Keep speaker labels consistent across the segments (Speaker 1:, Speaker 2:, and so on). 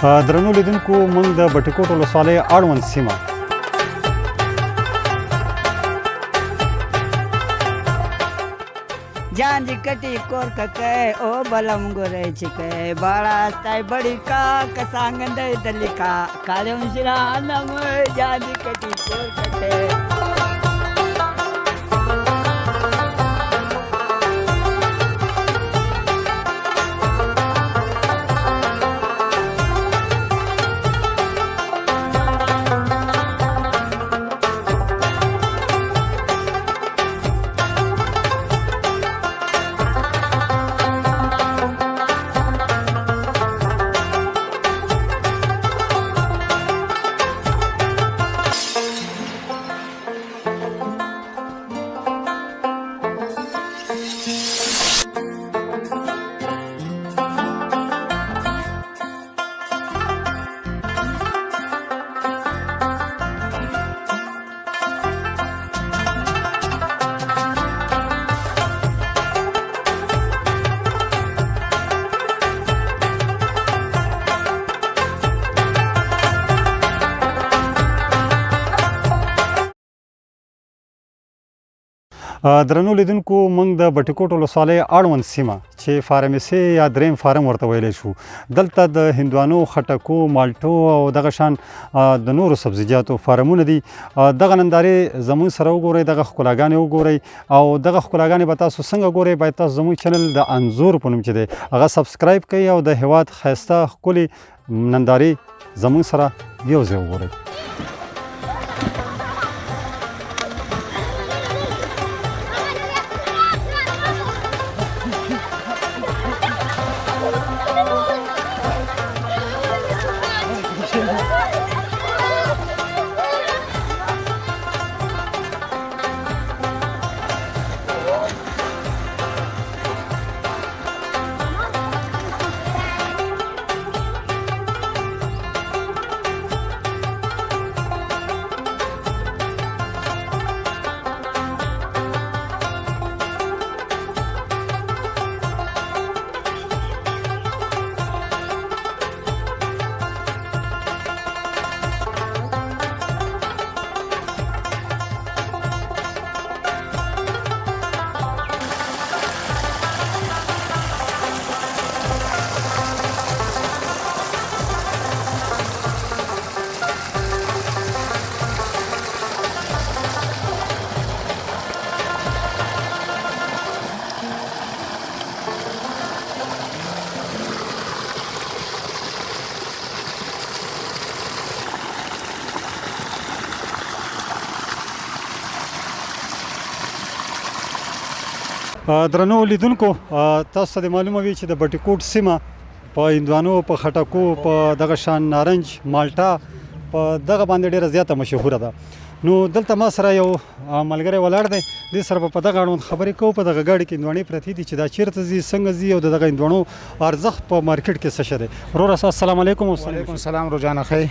Speaker 1: درنو لیدونکو موږ د بټي کوټ ولسوالۍ اړوند سیمه
Speaker 2: جان دی کٹی کور ککے او بلم گورے چکے بڑا ستای بڑی کا کسانگند دلکا کالم شرانم جان دی کٹی کور ککے درنو لیدونکو موږ د بټي کوټ ولسوالۍ اړوند سیمه چې فارمیسي یا دریم فارم ورته ویلی شو دلته د هندوانو خټکو مالټو او دغه شان د نورو سبزیجاتو فارمونه دي دغه نندارې زموږ سره وګورئ دغه ښکلاګانې وګورئ او دغه ښکلاګانې به تاسو څنګه ګورئ باید تاسو زموږ چینل د انځور په نوم چې دی هغه سبسکرایب کړئ او د هېواد ښایسته ښکلې نندارې زموږ سره یو ځای وګورئ درنو لیدونکو تاسو ته معلومه وي چې د بټي کوټ سیمه په هندوانو په خټکو په دغه شان نارنج مالټا په دغه باندې ډیره زیاته مشهوره ده نو دلته ما سره یو ملګری ولاړ دی دې سره به په دغه اړوند خبرې کوو په دغه ګاډي کې هندواڼې پرتې دي چې دا چیرته ځي څنګه ځي او د دغه هندواڼو ارزښت په مارکیټ کې څه شی دی وروره السلام علیکم
Speaker 3: وعلیکم السلام روجانه خی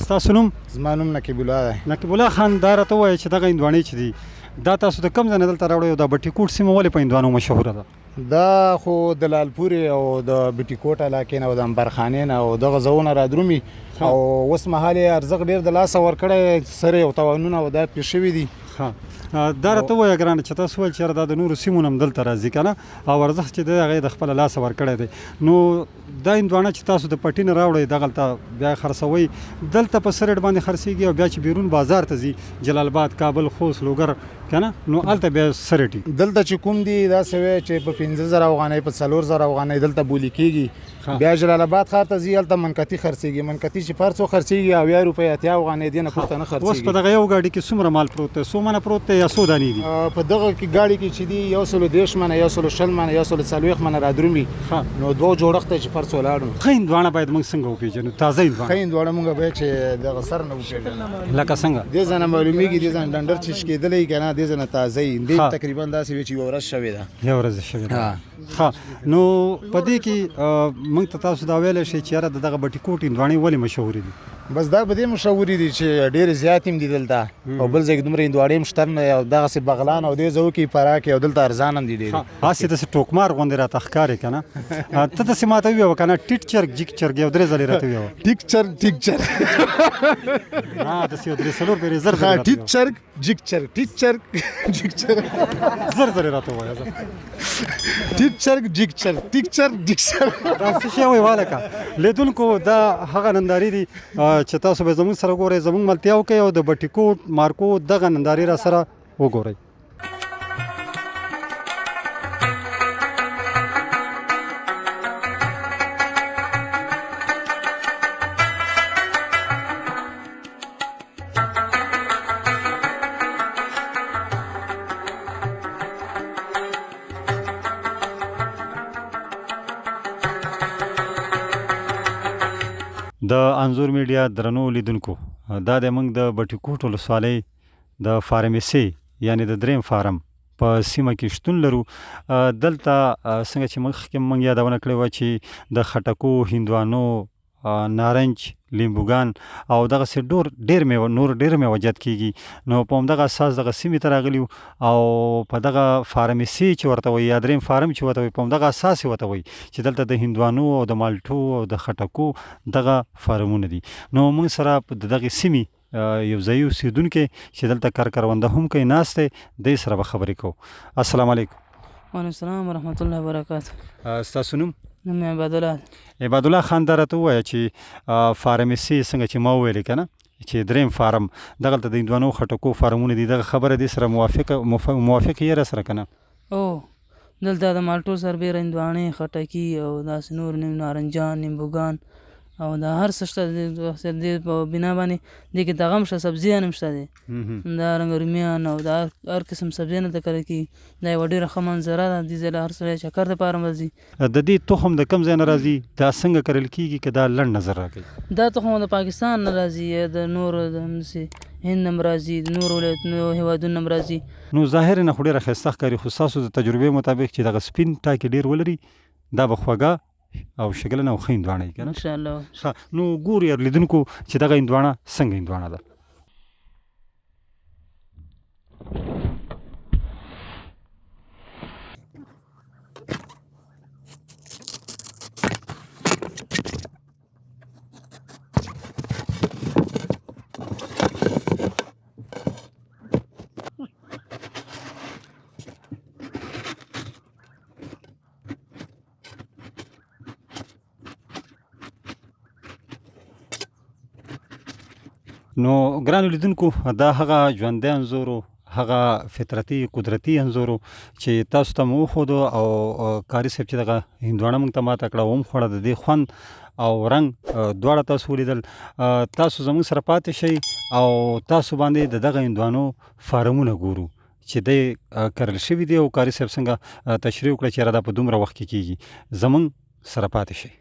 Speaker 1: ستاسو نوم
Speaker 3: زما نوم نقیب الله دی
Speaker 1: نقیب الله خان دا راته ووایه چې دغه هندواڼې چې دي دا تاسو د کوم ځای نه دلته راوړئ او دا بټي کوټ سیمه ولې په هندوانو مشهوره ده
Speaker 3: دا خو د لالپورې او د بټي کوټ علاقې نه او د عنبرخانې نه او دغه ځایونه رادرومي او اوس مهال یې ارزښت ډېر د لاسه ورکړی سره یو تاوانونه او دا پېښ شوي دي
Speaker 1: دا راته ووایه ګرانه چې تاسو ویل چې دا د نورو سیمو نه هم دلته راځي که نه او ارزښت چې دی هغه یې د خپله لاسه ورکړی دی نو دا هندوانه چې تاسو د پټي نه راوړئ دغلته بیا خرڅوئ دلته په څه ریټ باندې خرڅېږي او بیا چې بیرون بازار ته ځي جلال آباد کابل خوست لوګر که نه نو هلته بیا څه ریټ
Speaker 3: دلته چې کوم دي داسې وی چې په 15,000 افغانۍ په 4,000 افغانۍ دلته بولي کېږي بیا جلال آباد ښار ته ځي هلته منقطي خرڅېږي منقطي چې پر څو خرڅېږي 80 روپۍ 80 افغانۍ دې نه پورته نه خرڅېږي
Speaker 1: اوس په دغه یو ګاډي کې څومره مال پروت دی څو منه پروت دی یا څو دانې دي
Speaker 3: په دغه کې ګاډي کې چې دي 130 منه 120 منه 140 منه رادرومي نو دوه جوړښت چې پر څو لاړو
Speaker 1: ښه هندوانه باید موږ څنګه وپېژنو تازه هندوانه
Speaker 3: ښه هندوانه موږ باید چې دغه سر نه وپېژنو
Speaker 1: لکه څنګه
Speaker 3: دې ځای نه معلومیږي دې ځای ډنډر چشکېدلی که نه دې ځای نه تازه وي دې تقریبا داسې وي چې یوه ورځ شوې ده
Speaker 1: یوه ورځ شوې ده نو په دې کې موږ ته تاسو دا ویلی شئ چې یاره د دغه بټي کوټ هندواڼې ولې مشهورې دي
Speaker 3: بس دا به دې مشهورې دي چې ډېرې زیات هم دي دلته او بل ځای کې دومره هندواڼې هم شته نه او دغسې بغلان او دې ځایو کې فرق او دلته ارزان هم دي ډېرې
Speaker 2: هسې داسې ټوکمار غوندې راته ښکارې که نه ته داسې ماته وویه که نه ټیټ چرګ جیک چرګ یو 3 ځلې راته وویه
Speaker 3: ټیک چرګ ټیک چرګ
Speaker 2: داسې یو 3-4 پېرې زر ځلې راته
Speaker 3: ټیک چرګ جیک چرګ ټیک چرګ جیک چرګ
Speaker 2: زر ځلې راته ووایه
Speaker 3: ټیک چرګ جیک چرګ ټیک چرګ جیک چرګ
Speaker 2: دا څه شی وایي والکه لیدونکو دا هغه نندارې دي چې تاسو به زموږ سره ګورئ زموږ ملتیا وکړئ او د بټي کوټ مارکو دغه نندارې را سره وګورئ د انځور میډیا درنو لیدونکو دا د موږ د بټي کوټ ولسوالۍ د فارمیسي یعنی د دریم فارم په سیمه کې شتون لرو دلته څنګه چې مخکې موږ یادونه کړې وه چې د خټکو هندوانو نارنج لیمبوګان او دغسې نور ډېر میوجات کیږي نو په همدغه اساس دغه سیمې ته راغلي او په دغه فارمیسي چې ورته وایي یا دریم فارم چې ورته وایي په همدغه اساس یې ورته وایي چې دلته د هندوانو او د مالټو او د خټکو دغه فارمونه دي نو موږ سره د دغې سیمې یو ځایي اوسېدونکی چې دلته کرونده هم کوي ناست دی دی سره به خبرې کوو السلام علیکم
Speaker 4: وعلیکم السلام ورحمت الله وبرکاته
Speaker 2: ستاسو نوم
Speaker 4: نوم مې
Speaker 2: عباد الله خان دا راته ووایه چې فارمیسي څنګه چې ما وویلې که نه چې دریم فارم دغلته د هندوانو خټکو فارمونه دي دغه خبره دې سره موافق یې را سره که نه
Speaker 4: او دلته د مالټو سربېره هندواڼې خټکي او داسې نور نارنجان نیمبوګان او دا هر څه شته د په بنا باندې دې کې دغه هم شته سبزیان هم شته دی همدارنګه رومیان او دا هر قسم سبزیان دلته کرل کېږي دا یوه ډېره ښه منظره ده دې ځای له هر سړی چکر دپاره هم راځي
Speaker 2: د دې تخم د کوم ځای نه راځي دا څنګه کرل کېږي که دا لنډ نظر راکوي
Speaker 4: دا تخم د پاکستان نه راځي یا د نورو همداسې هند نه هم راځي د نورو ولایتونو هېوادونو نه هم راځي
Speaker 2: نو ظاهر نه خو ډېره ښایسته ښکاري خو ستاسو د تجربې مطابق چې دغه سپین ټاکې ډېر ولري دا به خوږه او شګلنه او ښه هندواڼه وي که نه
Speaker 4: انشاءالله
Speaker 2: نو ګورو یار لیدونکو چې دغه هندواڼه څنګه هندواڼه ده نو ګرانو لیدونکو دا هغه ژوندی انځورو هغه فطرتي قدرتي انځورو چې تاسو ته مو وښودو او کاري صاحب چې دغه هندواڼه موږ ته ماته کړه ومخوړه د دې خوند او رنګ دواړه تاسو ولیدل تاسو زموږ سره پاتې شئ او تاسو باندې د دغه هندوانو فارمونه ګورو چې دی کرل شوي دي او کاري صاحب څنګه تشریح وکړه چې یاره دا په دومره وخت کې کېږي زموږ سره پاتې شئ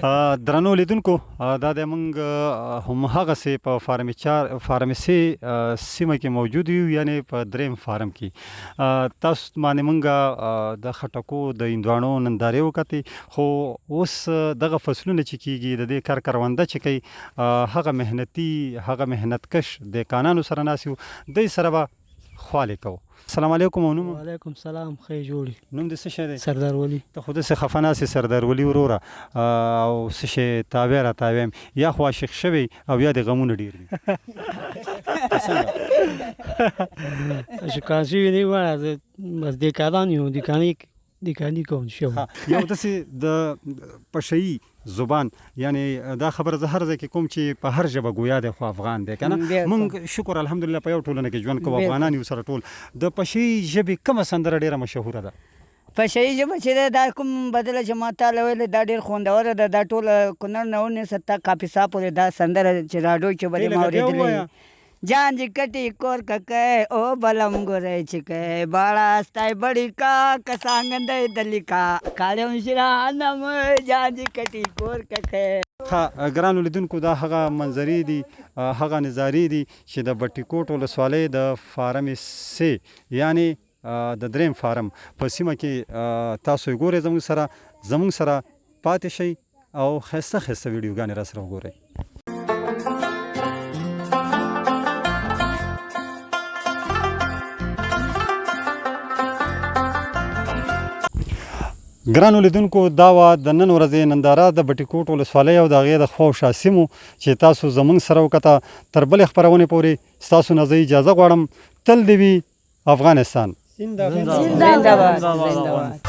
Speaker 2: درنو لیدونکو دا د موږ هماغسې په فارمیسي سیمه کې موجود یو یعنی په دریم فارم کې تاسو باندې موږ د خټکو د هندواڼو نندارې وکتې خو اوس دغه فصلونه چې کیږي د دې کرونده چې کوي هغه محنتي هغه محنتکش دهقانانو سره ناست یو دوی سره به خواله کوو. السلام علیکم. او نوم؟
Speaker 5: وعلیکم سلام. ښه جوړي.
Speaker 2: نوم دې څه شی دی؟
Speaker 5: سردار ولی.
Speaker 2: ته خو داسې خفه ناستې سردار ولی وروره او څه شی تابع را تابع یم یا خو عاشق شوی او یا د غمونه ډېر دي
Speaker 5: شکان شوي نه وایه زه بس دهقانان یو دهقاني کوم شو
Speaker 2: یو داسې د پشهیي زبان یعنی دا خبره زه هر ځای کې کوم چې په هر ژبه ګویا دی خو افغان دی که نه موږ شکر الحمدلله په یو ټولنه کې ژوند کوو افغانان یو سره ټول د پشهیي ژبې کومه سندره ډېره مشهوره ده؟
Speaker 6: پشهیي ژبه چې ده دا کوم بدله چې ما تاله ویلې دا ډېر خوندوره ده دا ټول کونړ نه ونیسه تا کاپیسا پورې دا سندره چې راډیو کې به دې ما اورېدلې جان جی کٹی کور ککے او بلم گورے چکے باڑا ستای بڑی کا کسانگندے دلی کا کالم شرانم جان جی کٹی کور ککے.
Speaker 2: ها ګرانو لیدونکو دا هغه منظرې دي هغه نظارې دي چې د بټي کوټ ولسوالۍ د فارم سي یعنی د دریم فارم په سیمه کې تاسو یې ګورئ زموږ سره پاتې شئ او ښایسته ښایسته ویډیوګانې را سره وګورئ. ګرانو لیدونکو دا وه د نن ورځې ننداره د بټي کوټ ولسوالۍ او د هغې د خوا او شا سیمو چې تاسو زموږ سره وکته. تر بلې خپرونې پورې ستاسو نه زه اجازه غواړم. تل دې وي افغانستان.
Speaker 6: زنده باد.